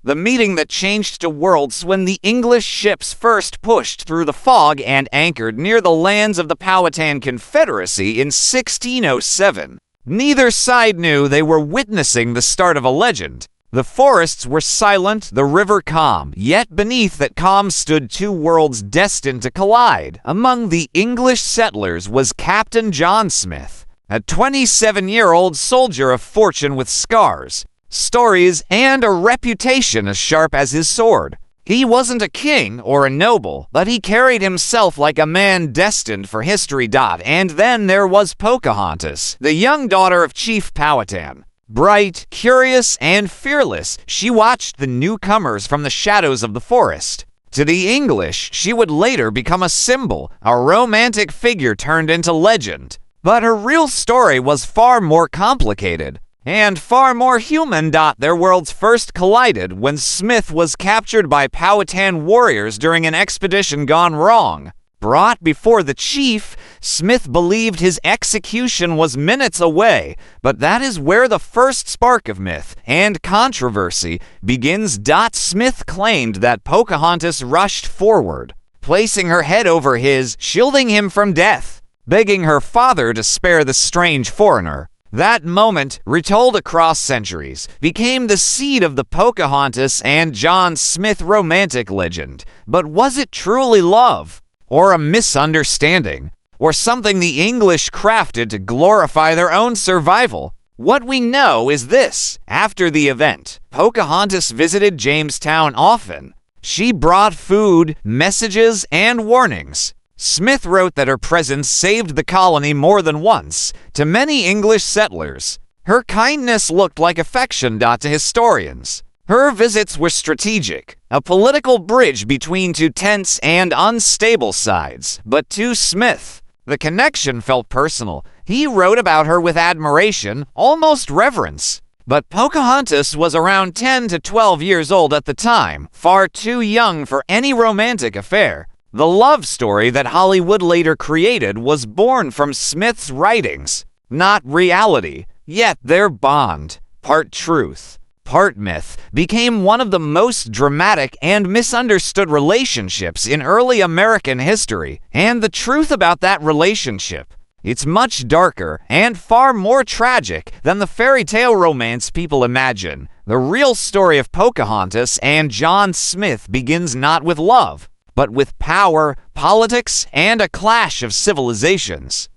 the meeting that changed to worlds when the English ships first pushed through the fog and anchored near the lands of the Powhatan Confederacy in 1607. Neither side knew they were witnessing the start of a legend. The forests were silent, the river calm, yet beneath that calm stood two worlds destined to collide. Among the English settlers was Captain John Smith, a 27-year-old soldier of fortune with scars, stories, and a reputation as sharp as his sword. He wasn't a king or a noble, but he carried himself like a man destined for history. And then there was Pocahontas, the young daughter of Chief Powhatan. Bright, curious, and fearless, she watched the newcomers from the shadows of the forest. To the English, she would later become a symbol, a romantic figure turned into legend. But her real story was far more complicated and far more human. Their worlds first collided when Smith was captured by Powhatan warriors during an expedition gone wrong. Brought before the chief, Smith believed his execution was minutes away, but that is where the first spark of myth and controversy begins. Smith claimed that Pocahontas rushed forward, placing her head over his, shielding him from death, begging her father to spare the strange foreigner. That moment, retold across centuries, became the seed of the Pocahontas and John Smith romantic legend. But was it truly love? Or a misunderstanding? Or something the English crafted to glorify their own survival? What we know is this. After the event, Pocahontas visited Jamestown often. She brought food, messages, and warnings. Smith wrote that her presence saved the colony more than once. To many English settlers, her kindness looked like affection. To historians, her visits were strategic, a political bridge between two tense and unstable sides. But to Smith, the connection felt personal. He wrote about her with admiration, almost reverence. But Pocahontas was around 10 to 12 years old at the time, far too young for any romantic affair. The love story that Hollywood later created was born from Smith's writings, not reality. Yet their bond, part truth, part myth, became one of the most dramatic and misunderstood relationships in early American history. And the truth about that relationship, it's much darker and far more tragic than the fairy tale romance people imagine. The real story of Pocahontas and John Smith begins not with love, but with power, politics, and a clash of civilizations.